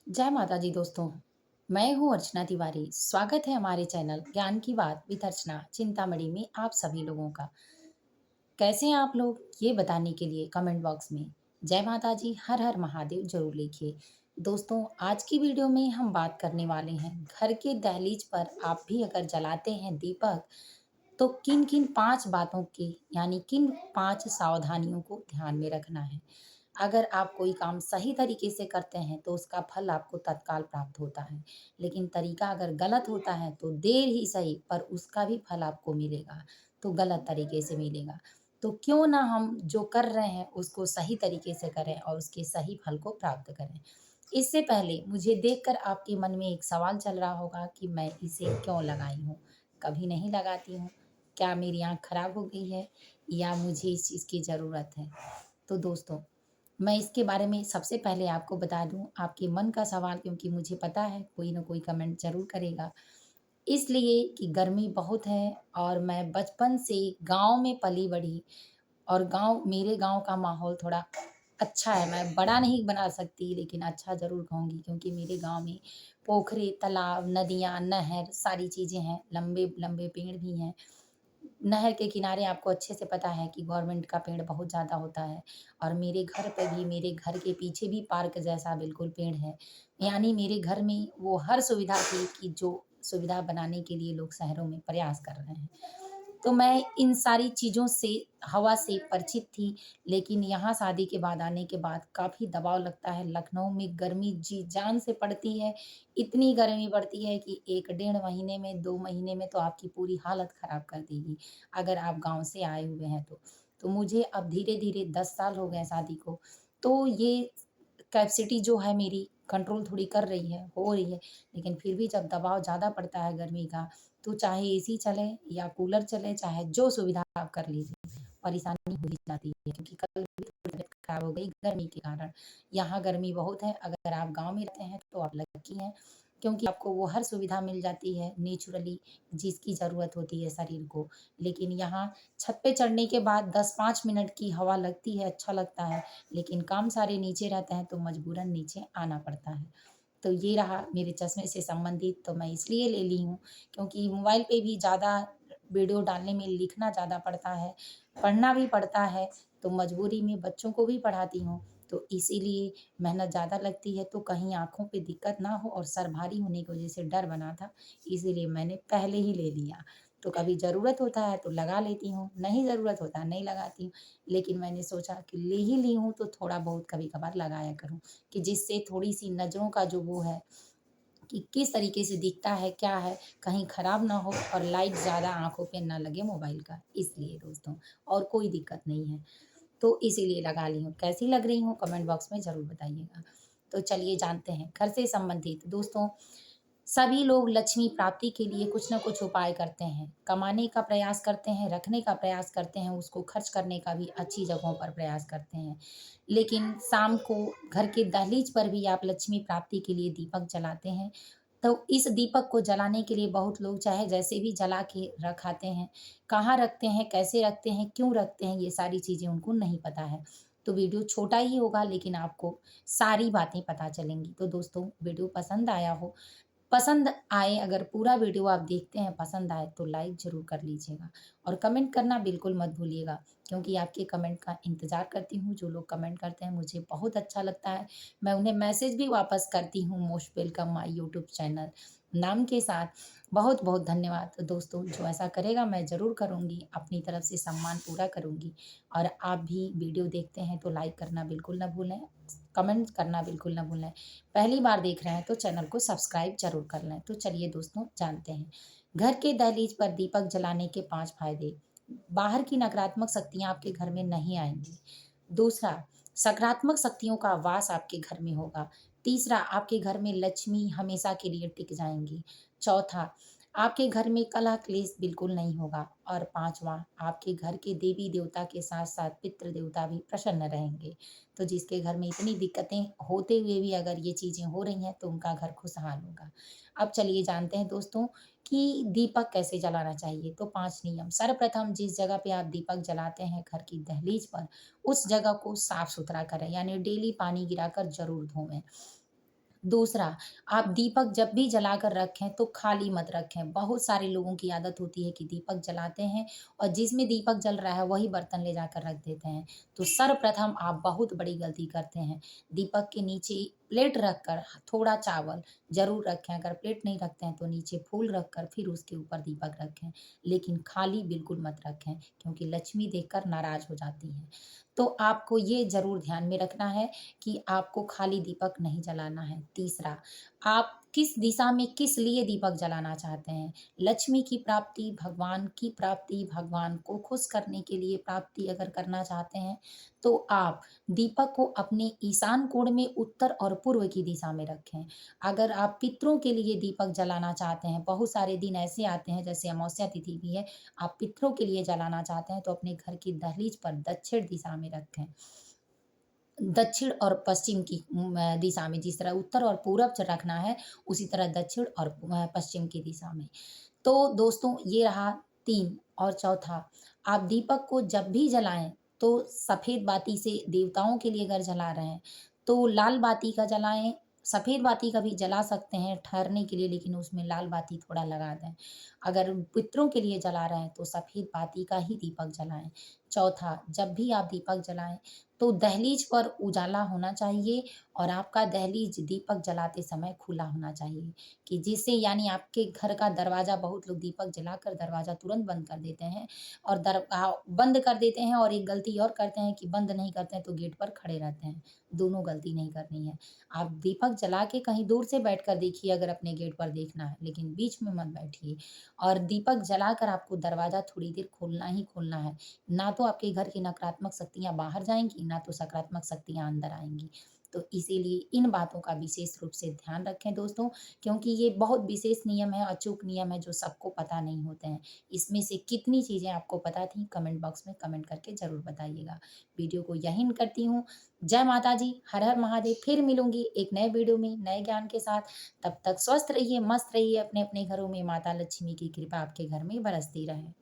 जय माता दी दोस्तों। मैं हूँ अर्चना तिवारी। स्वागत है हमारे चैनल ज्ञान की बात विद अर्चना चिंतामणि में आप सभी लोगों का। कैसे हैं आप लोग ये बताने के लिए कमेंट बॉक्स में जय माता जी हर हर महादेव जरूर लिखिए। दोस्तों, आज की वीडियो में हम बात करने वाले हैं घर के दहलीज पर आप भी अगर जलाते हैं दीपक तो किन किन 5 बातों की यानी किन 5 सावधानियों को ध्यान में रखना है। अगर आप कोई काम सही तरीके से करते हैं तो उसका फल आपको तत्काल प्राप्त होता है। लेकिन तरीका अगर गलत होता है तो देर ही सही पर उसका भी फल आपको मिलेगा, तो गलत तरीके से मिलेगा। तो क्यों ना हम जो कर रहे हैं उसको सही तरीके से करें और उसके सही फल को प्राप्त करें। इससे पहले मुझे देखकर आपके मन में एक सवाल चल रहा होगा कि मैं इसे क्यों लगाई हूँ? कभी नहीं लगाती हूँ। क्या मेरी आँख खराब हो गई है या मुझे इस चीज़ की ज़रूरत है? तो दोस्तों, मैं इसके बारे में सबसे पहले आपको बता दूँ आपके मन का सवाल, क्योंकि मुझे पता है कोई न कोई कमेंट ज़रूर करेगा। इसलिए कि गर्मी बहुत है और मैं बचपन से गाँव में पली-बढ़ी और मेरे गाँव का माहौल थोड़ा अच्छा है। मैं बड़ा नहीं बना सकती लेकिन अच्छा ज़रूर कहूँगी, क्योंकि मेरे गाँव में पोखरे, तालाब, नदियाँ, नहर सारी चीज़ें हैं, लंबे-लंबे पेड़ भी हैं। नहर के किनारे आपको अच्छे से पता है कि गवर्नमेंट का पेड़ बहुत ज़्यादा होता है और मेरे घर पे भी, मेरे घर के पीछे भी पार्क जैसा बिल्कुल पेड़ है। यानी मेरे घर में वो हर सुविधा थी कि जो सुविधा बनाने के लिए लोग शहरों में प्रयास कर रहे हैं। तो मैं इन सारी चीज़ों से, हवा से परिचित थी, लेकिन यहाँ शादी के बाद आने के बाद काफ़ी दबाव लगता है। लखनऊ में गर्मी जी जान से पड़ती है, इतनी गर्मी पड़ती है कि 1 डेढ़ महीने में, 2 महीने में तो आपकी पूरी हालत ख़राब कर देगी, अगर आप गाँव से आए हुए हैं तो। तो मुझे अब धीरे-धीरे 10 साल हो गए शादी को, तो ये कैपेसिटी जो है मेरी कंट्रोल थोड़ी कर रही है, हो रही है, लेकिन फिर भी जब दबाव ज़्यादा पड़ता है गर्मी का, तो चाहे एसी चले या कूलर चले, चाहे जो सुविधा आप कर लीजिए, परेशानी हो ही जाती है, क्योंकि कल भी थोड़ी तबीयत खराब हो गई गर्मी के कारण। यहाँ गर्मी बहुत है, अगर आप गाँव में रहते हैं तो आप लकी हैं, क्योंकि आपको वो हर सुविधा मिल जाती है नेचुरली जिसकी ज़रूरत होती है शरीर को। लेकिन यहाँ छत पे चढ़ने के बाद 10-5 मिनट की हवा लगती है, अच्छा लगता है, लेकिन काम सारे नीचे रहते हैं तो मजबूरन नीचे आना पड़ता है। तो ये रहा मेरे चश्मे से संबंधित, तो मैं इसलिए ले ली हूँ क्योंकि मोबाइल पे भी ज़्यादा वीडियो डालने में लिखना ज़्यादा पड़ता है, पढ़ना भी पड़ता है, तो मजबूरी में बच्चों को भी पढ़ाती हूँ, तो इसीलिए मेहनत ज़्यादा लगती है, तो कहीं आँखों पे दिक्कत ना हो और सर भारी होने की वजह से डर बना था, इसीलिए मैंने पहले ही ले लिया। तो कभी ज़रूरत होता है तो लगा लेती हूँ, नहीं ज़रूरत होता है नहीं लगाती हूँ, लेकिन मैंने सोचा कि ले ही ली हूँ तो थोड़ा बहुत कभी-कभार लगाया करूँ, कि जिससे थोड़ी-सी नज़रों का जो वो है कि किस तरीके से दिखता है, क्या है, कहीं खराब ना हो और लाइट ज़्यादा आँखों पे ना लगे मोबाइल का, इसलिए दोस्तों, और कोई दिक्कत नहीं है। तो इसीलिए लगा ली हूँ। कैसी लग रही हूँ कमेंट बॉक्स में ज़रूर बताइएगा। तो चलिए जानते हैं घर से संबंधित दोस्तों, सभी लोग लक्ष्मी प्राप्ति के लिए कुछ न कुछ उपाय करते हैं। कमाने का प्रयास करते हैं, रखने का प्रयास करते हैं, उसको खर्च करने का भी अच्छी जगहों पर प्रयास करते हैं। लेकिन शाम को घर के दहलीज पर भी आप लक्ष्मी प्राप्ति के लिए दीपक जलाते हैं। तो इस दीपक को जलाने के लिए बहुत लोग चाहे जैसे भी जला के रखाते हैं। कहाँ रखते हैं, कैसे रखते हैं, क्यों रखते हैं, ये सारी चीज़ें उनको नहीं पता है। तो वीडियो छोटा ही होगा लेकिन आपको सारी बातें पता चलेंगी। तो दोस्तों, वीडियो पसंद आए, अगर पूरा वीडियो आप देखते हैं पसंद आए तो लाइक ज़रूर कर लीजिएगा और कमेंट करना बिल्कुल मत भूलिएगा, क्योंकि आपके कमेंट का इंतज़ार करती हूँ। जो लोग कमेंट करते हैं मुझे बहुत अच्छा लगता है। मैं उन्हें मैसेज भी वापस करती हूँ, most welcome my YouTube channel नाम के साथ। बहुत-बहुत धन्यवाद। तो दोस्तों, जो ऐसा करेगा मैं ज़रूर करूँगी, अपनी तरफ से सम्मान पूरा करूँगी और आप भी वीडियो देखते हैं तो लाइक करना बिल्कुल ना भूलें, कमेंट करना बिल्कुल ना भूलें। पहली बार देख रहे हैं तो चैनल को सब्सक्राइब ज़रूर कर लें। तो चलिए दोस्तों जानते हैं, घर के दहलीज पर दीपक जलाने के 5 फायदे। बाहर की नकारात्मक शक्तियाँ आपके घर में नहीं आएँगी। दूसरा, सकारात्मक शक्तियों का वास आपके घर में होगा। तीसरा, आपके घर में लक्ष्मी हमेशा के लिए टिक जाएँगी। चौथा, आपके घर में कलह क्लेश बिल्कुल नहीं होगा और पाँचवाँ, आपके घर के देवी-देवता के साथ-साथ पितृ-देवता भी प्रसन्न रहेंगे। तो जिसके घर में इतनी दिक्कतें होते हुए भी अगर ये चीज़ें हो रही हैं तो उनका घर खुशहाल होगा। अब चलिए जानते हैं दोस्तों कि दीपक कैसे जलाना चाहिए। तो 5 नियम। सर्वप्रथम जिस जगह पे आप दीपक जलाते हैं घर की दहलीज पर, उस जगह को साफ-सुथरा करें, यानी डेली पानी गिराकर ज़रूर धोएँ। दूसरा, आप दीपक जब भी जलाकर रखें तो खाली मत रखें। बहुत सारे लोगों की आदत होती है कि दीपक जलाते हैं और जिसमें दीपक जल रहा है वही बर्तन ले जाकर रख देते हैं। तो सर्वप्रथम आप बहुत बड़ी गलती करते हैं। दीपक के नीचे प्लेट रखकर थोड़ा चावल ज़रूर रखें। अगर प्लेट नहीं रखते हैं तो नीचे फूल रखकर फिर उसके ऊपर दीपक रखें। लेकिन खाली बिल्कुल मत रखें, क्योंकि लक्ष्मी देखकर नाराज़ हो जाती हैं। तो आपको ये ज़रूर ध्यान में रखना है कि आपको खाली दीपक नहीं जलाना है। तीसरा, आप किस दिशा में किस लिए दीपक जलाना चाहते हैं? लक्ष्मी की प्राप्ति, भगवान की प्राप्ति, भगवान को खुश करने के लिए प्राप्ति अगर करना चाहते हैं, तो आप दीपक को अपने ईशान कोण में उत्तर और पूर्व की दिशा में रखें। अगर आप पितरों के लिए दीपक जलाना चाहते हैं, बहुत सारे दिन ऐसे आते हैं जैसे अमावस्या तिथि भी है, आप पितरों के लिए जलाना चाहते हैं तो अपने घर की दहलीज पर दक्षिण दिशा में रखें। दक्षिण और पश्चिम की दिशा में, जिस तरह उत्तर और पूरब से रखना है, उसी तरह दक्षिण और पश्चिम की दिशा में। तो दोस्तों ये रहा 3। और चौथा, आप दीपक को जब भी जलाएँ तो सफ़ेद बाती से, देवताओं के लिए अगर जला रहे हैं, तो लाल बाती का जलाएँ। सफ़ेद बाती का भी जला सकते हैं ठहरने के लिए, लेकिन उसमें लाल बाती थोड़ा लगा दें। अगर पितरों के लिए जला रहे हैं तो सफ़ेद बाती का ही दीपक जलाएँ। चौथा, जब भी आप दीपक जलाएँ तो दहलीज पर उजाला होना चाहिए और आपका दहलीज दीपक जलाते समय खुला होना चाहिए, कि जिससे यानी आपके घर का दरवाज़ा, बहुत लोग दीपक जलाकर दरवाज़ा तुरंत बंद कर देते हैं और बंद कर देते हैं और एक गलती और करते हैं कि बंद नहीं करते हैं तो गेट पर खड़े रहते हैं। दोनों गलती नहीं करनी है। आप दीपक जला के कहीं दूर से बैठकर देखिए अगर अपने गेट पर देखना है, लेकिन बीच में मत बैठिए। और दीपक जलाकर आपको दरवाज़ा थोड़ी देर खोलना ही खोलना है। ना तो आपके घर की नकारात्मक शक्तियाँ बाहर जाएँगी, ना तो सकारात्मक शक्तियाँ अंदर आएँगी। तो इसीलिए इन बातों का विशेष रूप से ध्यान रखें दोस्तों, क्योंकि ये बहुत विशेष नियम है, अचूक नियम है जो सबको पता नहीं होते हैं। इसमें से कितनी चीज़ें आपको पता थी, कमेंट बॉक्स में कमेंट करके ज़रूर बताइएगा। वीडियो को यहीं एंड करती हूँ। जय माता दी, हर हर महादेव। फिर मिलूँगी एक नए वीडियो में, नए ज्ञान के साथ। तब तक स्वस्थ रहिए, मस्त रहिए अपने-अपने घरों में। माता लक्ष्मी की कृपा आपके घर में बरसती रहे।